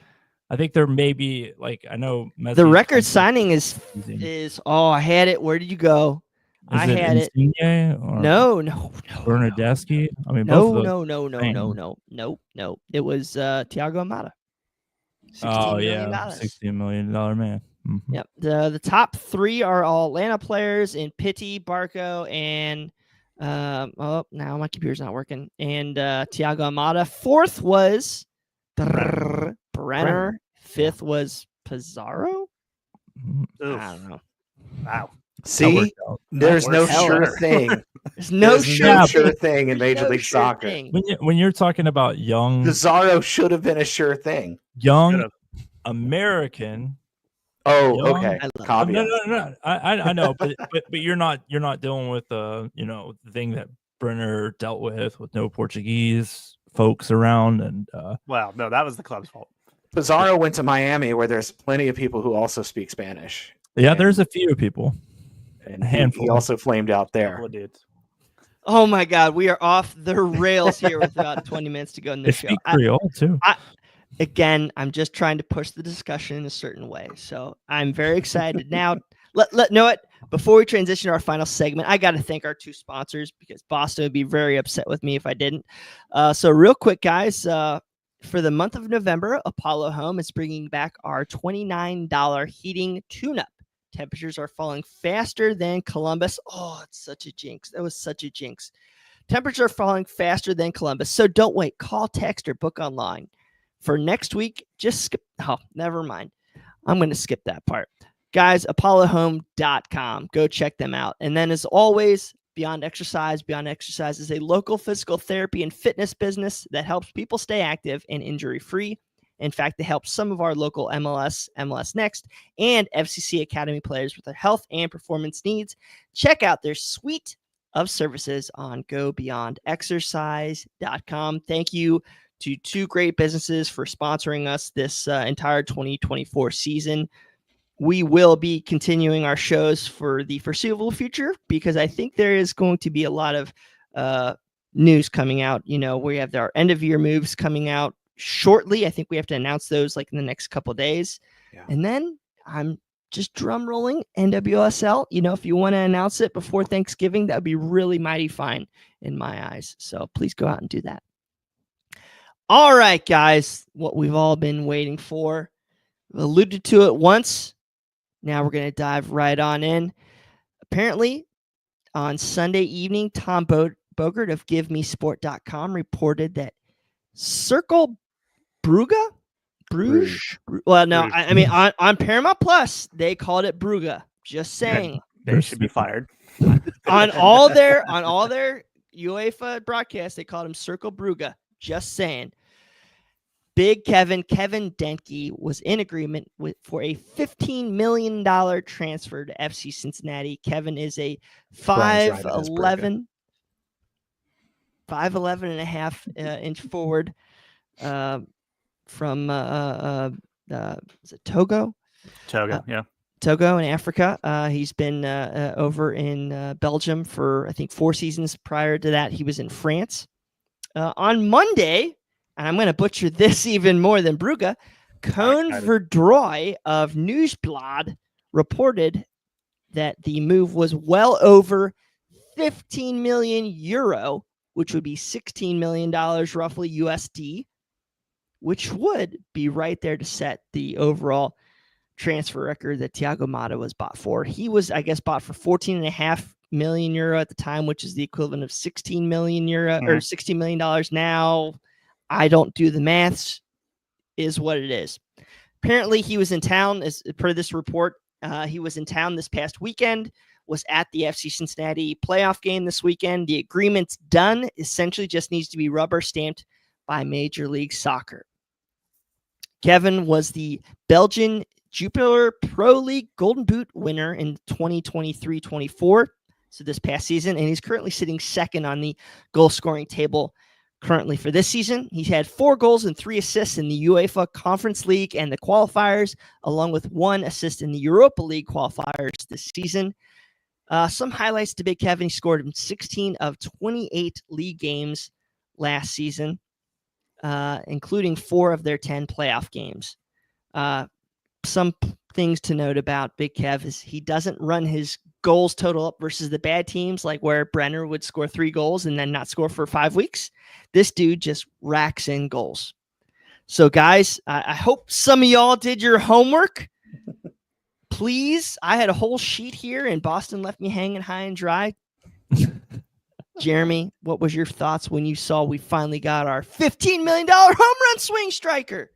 I think there may be I know Messi the record signing is I had it. Where did you go? I had it. No. Bernardeschi. I mean, no. It was Thiago Almada. $16 million man. Mm-hmm. Yep. The top three are all Atlanta players in Pitti, Barco, and now my computer's not working. And Thiago Almada. Fourth was Brenner. Fifth was Pizarro. Oof. I don't know. Wow. See, there's no sure thing. There's no sure thing in Major League Soccer. When you're talking about young, Pizarro should have been a sure thing. Young American. Oh, okay. No. I know, but you're not dealing with the thing that Brenner dealt with no Portuguese folks around and. Well, no, that was the club's fault. Pizarro went to Miami, where there's plenty of people who also speak Spanish. Yeah, there's a few people. And he also flamed out there. Oh my God, we are off the rails here with about 20 minutes to go in this show. Speak Creole too. Again, I'm just trying to push the discussion in a certain way. So I'm very excited now. Know what? Before we transition to our final segment, I got to thank our two sponsors because Boston would be very upset with me if I didn't. So real quick, guys, for the month of November, Apollo Home is bringing back our $29 heating tune-up. Temperatures are falling faster than Columbus. Oh, it's such a jinx. That was such a jinx. Temperatures are falling faster than Columbus. So don't wait. Call, text, or book online. For next week, just skip. Oh, never mind. I'm going to skip that part. Guys, ApolloHome.com. Go check them out. And then as always, Beyond Exercise. Beyond Exercise is a local physical therapy and fitness business that helps people stay active and injury-free. In fact, they help some of our local MLS Next, and FCC Academy players with their health and performance needs. Check out their suite of services on GoBeyondExercise.com. Thank you to two great businesses for sponsoring us this entire 2024 season. We will be continuing our shows for the foreseeable future because I think there is going to be a lot of news coming out. We have our end-of-year moves coming out shortly. I think we have to announce those in the next couple of days. Yeah. And then I'm just drum rolling NWSL. If you want to announce it before Thanksgiving, that would be really mighty fine in my eyes. So please go out and do that. All right, guys, what we've all been waiting for. We alluded to it once. Now we're going to dive right on in. Apparently, on Sunday evening, Tom Bogert of GiveMeSport.com reported that Cercle Brugge? Well, no, I mean, on Paramount Plus, they called it Brugge. Just saying. They should be fired. on all their UEFA broadcasts, they called him Cercle Brugge. Just saying. Big Kévin Denkey was in agreement for a $15 million transfer to FC Cincinnati. Kévin is a 5'11" and a half inch forward from is it Togo? Yeah. Togo in Africa. He's been over in Belgium for I think 4 seasons. Prior to that, he was in France. On Monday, and I'm going to butcher this even more than Brugge, Koen Verdrooy of Nieuwsblad reported that the move was well over 15 million euro, which would be $16 million roughly USD, which would be right there to set the overall transfer record that Thiago Almada was bought for. He was, I guess, bought for 14.5 million euro at the time, which is the equivalent of 16 million euro or $60 million now. I don't do the maths, is what it is. Apparently he was in town, as per this report. He was in town this past weekend, was at the FC Cincinnati playoff game this weekend. The agreement's done, essentially just needs to be rubber stamped by Major League Soccer. Kévin was the Belgian Jupiler Pro League Golden Boot winner in 2023-24, so this past season, and he's currently sitting second on the goal-scoring table currently for this season. He's had 4 goals and 3 assists in the UEFA Conference League and the qualifiers, along with 1 assist in the Europa League qualifiers this season. Some highlights to Big Kévin. He scored in 16 of 28 league games last season, including 4 of their 10 playoff games. Some things to note about Big Kev is he doesn't run his goals total up versus the bad teams, like where Brenner would score 3 goals and then not score for 5 weeks. This dude just racks in goals. So, guys, I hope some of y'all did your homework. Please, I had a whole sheet here, and Boston left me hanging high and dry. Jeremy, what was your thoughts when you saw we finally got our $15 million home run swing striker?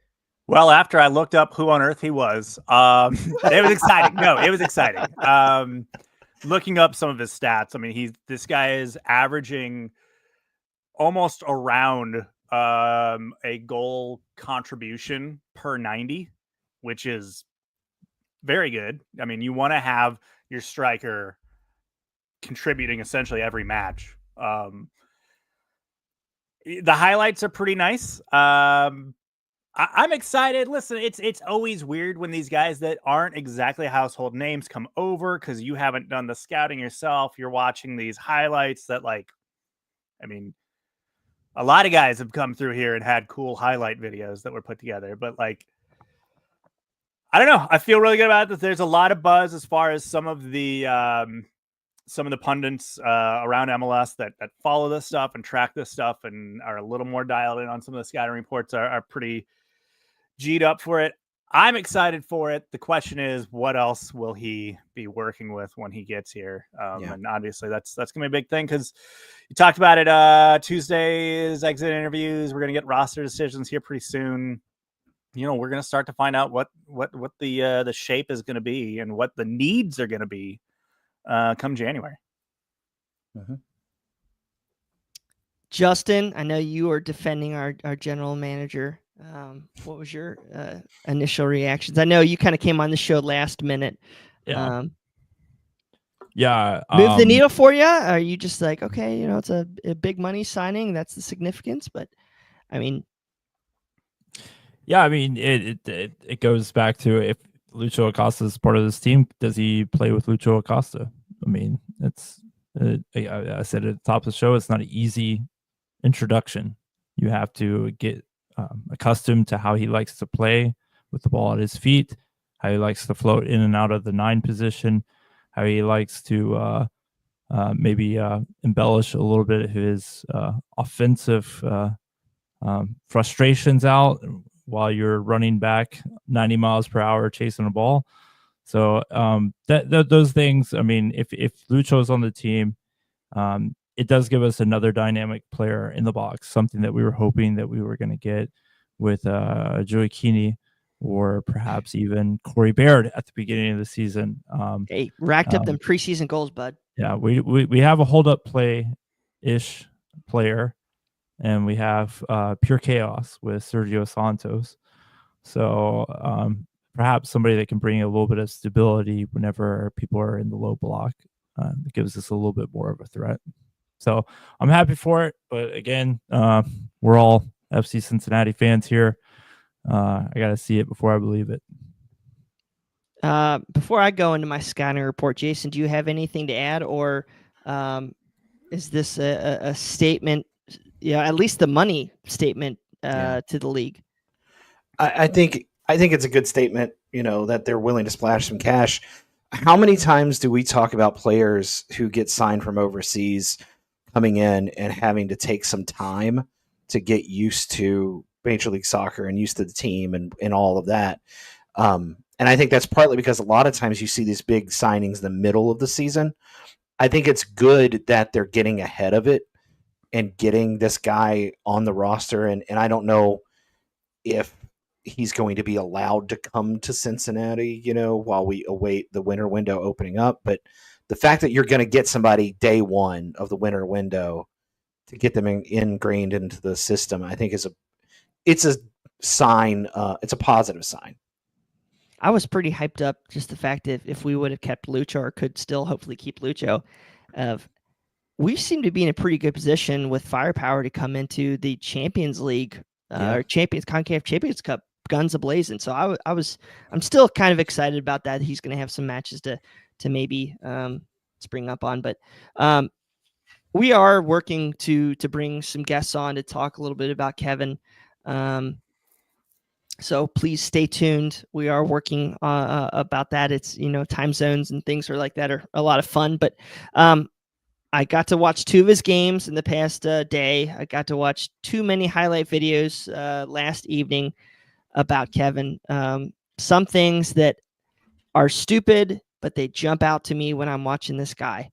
Well, after I looked up who on earth he was, it was exciting. No, it was exciting. Looking up some of his stats, I mean, this guy is averaging almost around a goal contribution per 90, which is very good. I mean, you want to have your striker contributing essentially every match. The highlights are pretty nice. I'm excited. Listen, it's always weird when these guys that aren't exactly household names come over because you haven't done the scouting yourself. You're watching these highlights that, like, I mean, a lot of guys have come through here and had cool highlight videos that were put together. But, like, I don't know. I feel really good about it. There's a lot of buzz as far as some of the pundits around MLS that follow this stuff and track this stuff and are a little more dialed in on some of the scouting reports are pretty G'd up for it. I'm excited for it. The question is, what else will he be working with when he gets here? And obviously that's going to be a big thing because you talked about it Tuesday's exit interviews. We're going to get roster decisions here pretty soon. You know, we're going to start to find out what the shape is going to be and what the needs are going to be come January. Mm-hmm. Justin, I know you are defending our general manager. What was your initial reactions? I know you kind of came on the show last minute. Yeah. Move the needle for you? Are you just like, okay, you know, it's a big money signing. That's the significance. But I mean, yeah, I mean, it goes back to if Lucho Acosta is part of this team, does he play with Lucho Acosta? I mean, I said at the top of the show, it's not an easy introduction. You have to get accustomed to how he likes to play with the ball at his feet, how he likes to float in and out of the 9 position, how he likes to maybe embellish a little bit of his offensive frustrations out while you're running back 90 miles per hour chasing a ball. So those things, I mean, if Lucho's on the team, it does give us another dynamic player in the box, something that we were hoping that we were going to get with Joey Keeney or perhaps even Corey Baird at the beginning of the season. Hey, racked up them preseason goals, bud. Yeah, we have a hold-up play-ish player, and we have pure chaos with Sergio Santos. So perhaps somebody that can bring a little bit of stability whenever people are in the low block. It gives us a little bit more of a threat. So I'm happy for it. But again, we're all FC Cincinnati fans here. I got to see it before I believe it. Before I go into my scouting report, Jason, do you have anything to add, or is this a statement? Yeah, at least the money statement to the league. I think it's a good statement. You know, that they're willing to splash some cash. How many times do we talk about players who get signed from overseas coming in and having to take some time to get used to Major League Soccer and used to the team and all of that? And I think that's partly because a lot of times you see these big signings in the middle of the season, I think it's good that they're getting ahead of it and getting this guy on the roster. And I don't know if he's going to be allowed to come to Cincinnati, while we await the winter window opening up. But the fact that you're going to get somebody day one of the winter window to get them ingrained into the system, I think it's a sign. It's a positive sign. I was pretty hyped up just the fact that if we would have kept Lucho, or could still hopefully keep Lucho, we seem to be in a pretty good position with firepower to come into the Champions League or CONCACAF Champions Cup guns ablazing. So I'm still kind of excited about that. He's going to have some matches to maybe spring up on, but we are working to bring some guests on to talk a little bit about Kévin. So please stay tuned. We are working about that. It's, time zones and things are like that are a lot of fun, but I got to watch 2 of his games in the past day. I got to watch too many highlight videos last evening about Kévin. Some things that are stupid, but they jump out to me when I'm watching this guy.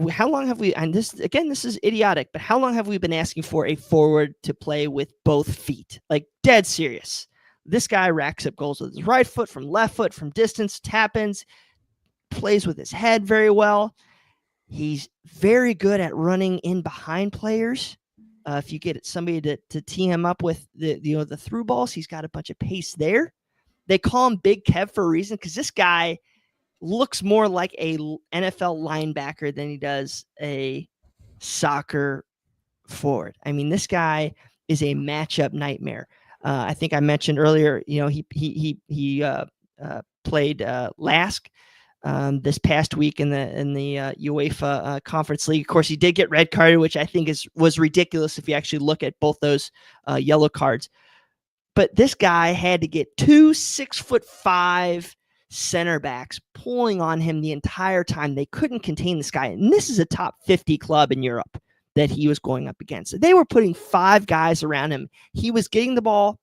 How long have we, and this is idiotic, but how long have we been asking for a forward to play with both feet? Like, dead serious. This guy racks up goals with his right foot, from left foot, from distance, tap-ins, plays with his head very well. He's very good at running in behind players. If you get somebody to tee him up with the through balls, he's got a bunch of pace there. They call him Big Kev for a reason, because this guy looks more like a NFL linebacker than he does a soccer forward. I mean, this guy is a matchup nightmare. I think I mentioned earlier, he played Lask this past week in the UEFA Conference League. Of course, he did get red carded, which I think was ridiculous if you actually look at both those yellow cards. But this guy had to get 2 6'5" center backs pulling on him the entire time. They couldn't contain this guy. And this is a top 50 club in Europe that he was going up against. They were putting 5 guys around him. He was getting the ball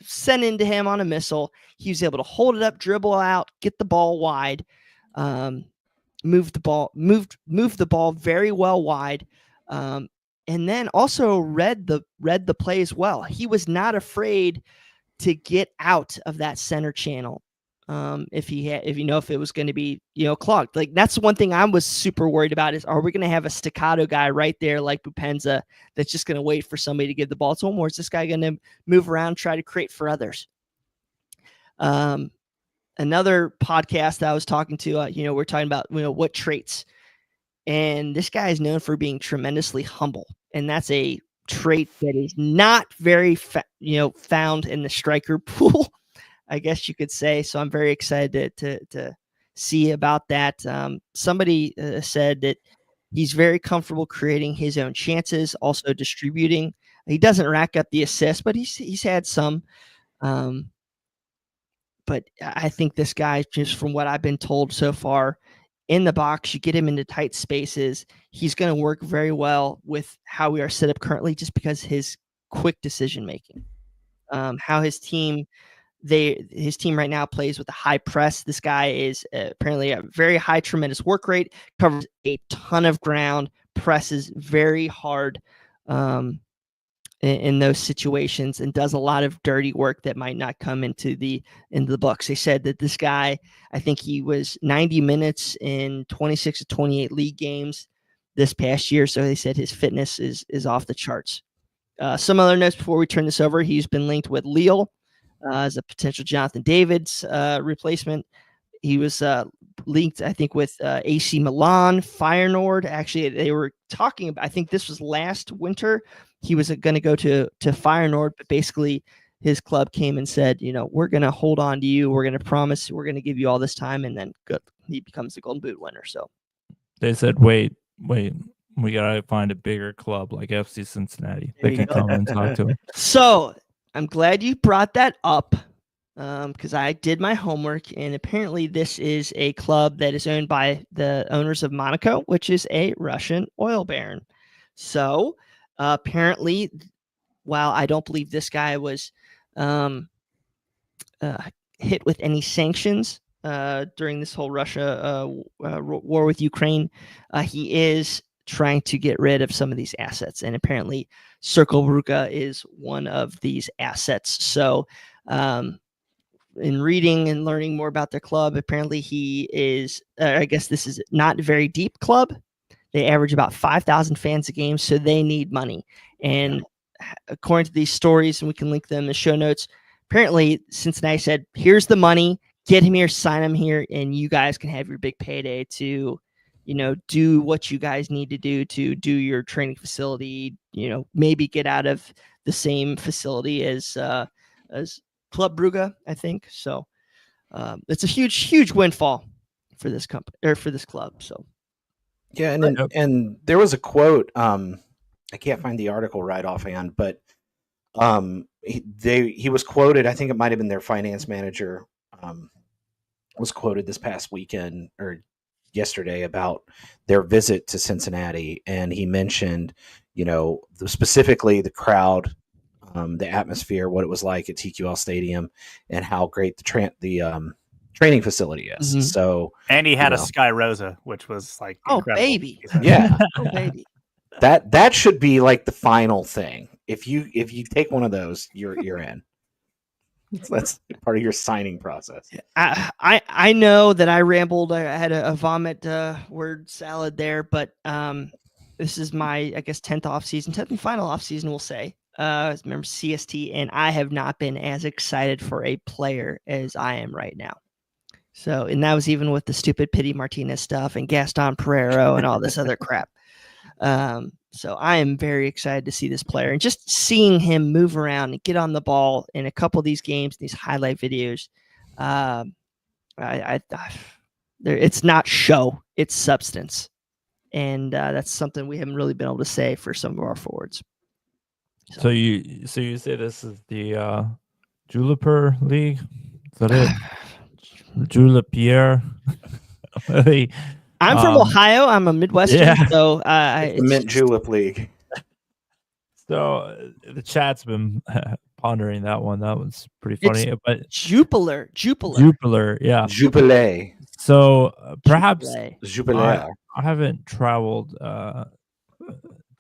sent into him on a missile. He was able to hold it up, dribble out, get the ball wide, move the ball very well wide, and then also read the play as well. He was not afraid to get out of that center channel. If it was going to be, clogged. Like, that's the one thing I was super worried about is, are we going to have a staccato guy right there like Bupenza that's just going to wait for somebody to give the ball to him, or is this guy going to move around, try to create for others? Another podcast that I was talking to, we're talking about, what traits, and this guy is known for being tremendously humble, and that's a trait that is not very, found in the striker pool, I guess you could say. So I'm very excited to see about that. Somebody said that he's very comfortable creating his own chances, also distributing. He doesn't rack up the assists, but he's had some. But I think this guy, just from what I've been told so far, in the box, you get him into tight spaces, he's going to work very well with how we are set up currently, just because his quick decision making, how his team right now plays with a high press. This guy is apparently a very high, tremendous work rate, covers a ton of ground, presses very hard in those situations, and does a lot of dirty work that might not come into the books. They said that this guy, I think he was 90 minutes in 26 to 28 league games this past year. So they said his fitness is off the charts. Some other notes before we turn this over: he's been linked with Lille as a potential Jonathan David's replacement. He was linked, I think, with AC Milan, Feyenoord. Actually, they were talking about, I think this was last winter, he was going to go to Feyenoord, but basically his club came and said, we're going to hold on to you. We're going to promise we're going to give you all this time. And then he becomes the Golden Boot winner. So they said, wait, we got to find a bigger club like FC Cincinnati. They can come and talk to him. So I'm glad you brought that up, because I did my homework, and apparently this is a club that is owned by the owners of Monaco, which is a Russian oil baron. So apparently, while I don't believe this guy was hit with any sanctions during this whole Russia war with Ukraine. He is trying to get rid of some of these assets, and apparently Cercle Brugge is one of these assets. So in reading and learning more about their club, apparently he is, I guess this is not a very deep club. They average about 5,000 fans a game, so they need money. And according to these stories, and we can link them in the show notes, apparently Cincinnati said, here's the money, get him here, sign him here, and you guys can have your big payday to, do what you guys need to do your training facility, maybe get out of the same facility as Club Brugge, I think. So it's a huge windfall for this company or for this club. So yeah, and there was a quote. I can't find the article right offhand, but he was quoted. I think it might have been their finance manager was quoted this past weekend or yesterday about their visit to Cincinnati, and he mentioned, specifically the crowd, the atmosphere, what it was like at TQL Stadium, and how great the training facility is. Mm-hmm. So, and he had a Sky Rosa, which was like, incredible. Baby, yeah, oh baby. That should be like the final thing. If you take one of those, you're in. That's part of your signing process. I know that I rambled. I had a vomit word salad there, but this is my, I guess, 10th and final off season, we'll say. Remember CST, and I have not been as excited for a player as I am right now. So, and that was even with the stupid Pity Martinez stuff and Gaston Pereiro and all this other crap. So I am very excited to see this player, and just seeing him move around and get on the ball in a couple of these games, these highlight videos. It's not show, it's substance. And that's something we haven't really been able to say for some of our forwards. So you say this is the Jupiler League? Is that it? Jupiler. I'm from Ohio. I'm a Midwestern, so it's the Mint Julep League. So the chat's been pondering that one. That was pretty funny. But Jupiler, yeah, Jupiler. So perhaps Jupiler. I haven't traveled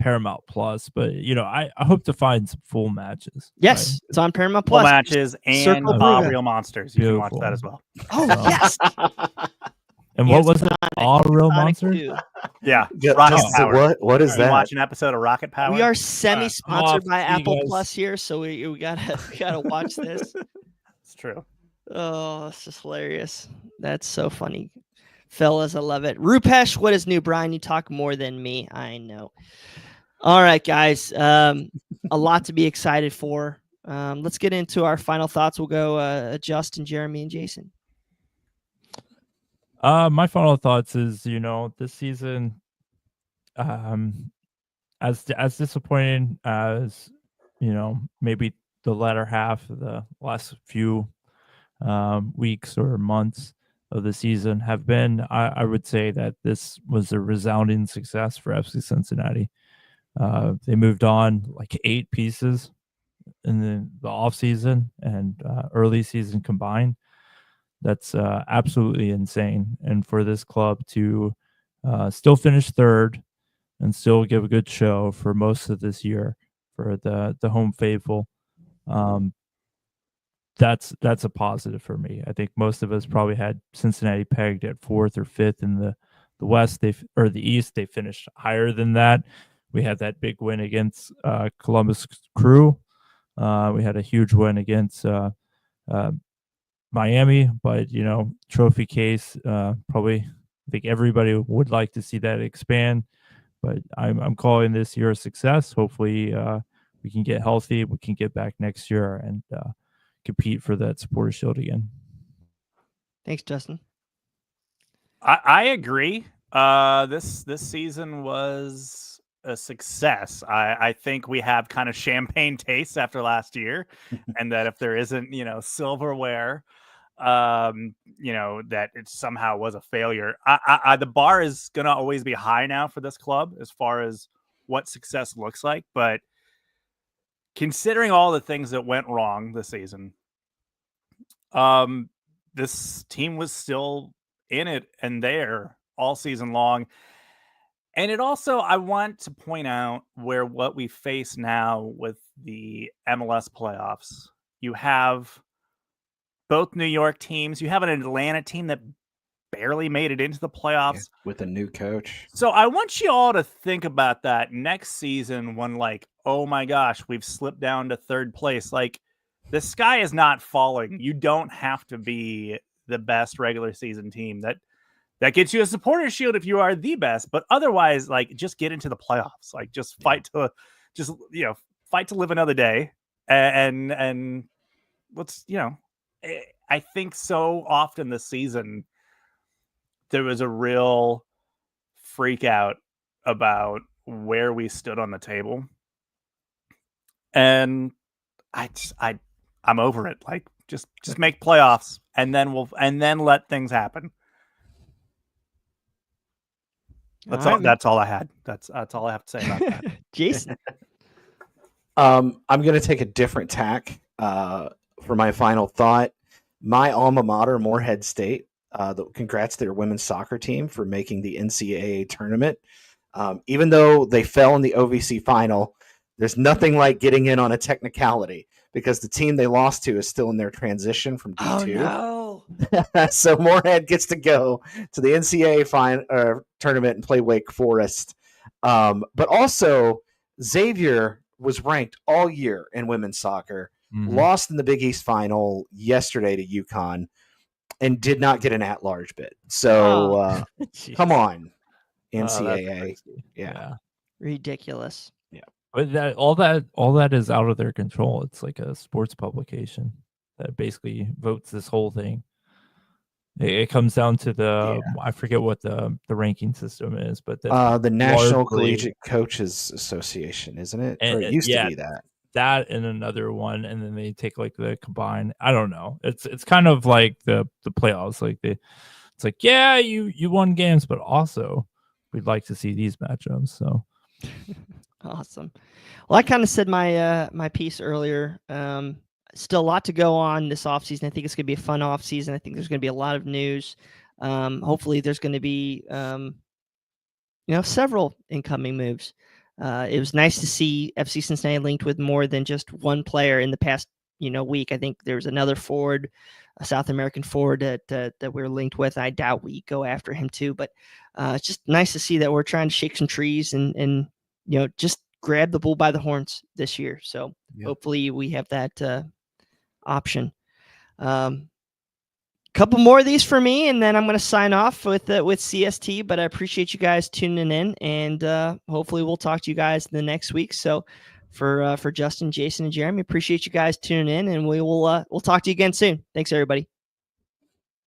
Paramount Plus, but I hope to find some full matches. Yes, right? it's on Paramount Plus. Full matches and Real Monsters. You Beautiful. can watch that as well. Oh yes. And what was it? All Real Monsters? Yeah. Rocket Power. What is that? Watch an episode of Rocket Power. We are semi-sponsored by Apple Plus here, so we gotta watch this. It's true. Oh, this is hilarious. That's so funny. Fellas, I love it. Rupesh, what is new, Brian? You talk more than me. I know. All right, guys. A lot to be excited for. Let's get into our final thoughts. We'll go Justin, Jeremy, and Jason. My final thoughts is, this season, as disappointing as, maybe the latter half of the last few weeks or months of the season have been, I would say that this was a resounding success for FC Cincinnati. They moved on like 8 pieces in the off season and early season combined. That's absolutely insane. And for this club to still finish third and still give a good show for most of this year for the home faithful, that's a positive for me. I think most of us probably had Cincinnati pegged at 4th or 5th in the West. The East. They finished higher than that. We had that big win against Columbus Crew. We had a huge win against Miami, but trophy case, probably I think everybody would like to see that expand, but I'm calling this year a success. Hopefully we can get healthy, we can get back next year and compete for that Supporter Shield again. Thanks, Justin. I agree. This season was a success. I think we have kind of champagne taste after last year, and that if there isn't, silverware, that it somehow was a failure. The bar is going to always be high now for this club as far as what success looks like. But considering all the things that went wrong this season, this team was still in it and there all season long. And it also, I want to point out where what we face now with the MLS playoffs. You have both New York teams. You have an Atlanta team that barely made it into the playoffs with a new coach. So I want you all to think about that next season when, like, oh my gosh, we've slipped down to third place. Like, the sky is not falling. You don't have to be the best regular season team. That gets you a supporter shield if you are the best, but otherwise, like, just get into the playoffs. Like, just fight to live another day. And let's, I think so often this season there was a real freak out about where we stood on the table. And I'm over it. Like, just make playoffs and then let things happen. That's all I had. That's all I have to say about that. Jason. I'm going to take a different tack for my final thought. My alma mater, Morehead State, congrats to their women's soccer team for making the NCAA tournament. Even though they fell in the OVC final, there's nothing like getting in on a technicality because the team they lost to is still in their transition from D2. Oh, no. So Morehead gets to go to the NCAA tournament and play Wake Forest. But also, Xavier was ranked all year in women's soccer, lost in the Big East final yesterday to UConn, and did not get an at-large bid. So, come on, NCAA. Yeah. Ridiculous. Yeah. But all that is out of their control. It's like a sports publication that basically votes this whole thing. It comes down to I forget what the ranking system is, but the National Collegiate Coaches Association, isn't it? Or it used to be that. That and another one, and then they take like the combined. I don't know. It's kind of like the playoffs. Like it's like, yeah, you won games, but also we'd like to see these matchups. So awesome. Well, I kind of said my piece earlier. Still a lot to go on this offseason. I think it's going to be a fun offseason. I think there's going to be a lot of news. Hopefully there's going to be several incoming moves. It was nice to see FC Cincinnati linked with more than just one player in the past week. I think there was another forward, a South American forward that we're linked with. I doubt we go after him too, but it's just nice to see that we're trying to shake some trees and just grab the bull by the horns this year. So hopefully we have that option. Couple more of these for me, and then I'm going to sign off with CST. But I appreciate you guys tuning in, and hopefully we'll talk to you guys the next week. So for Justin, Jason, and Jeremy, appreciate you guys tuning in, and we'll talk to you again soon. Thanks, everybody.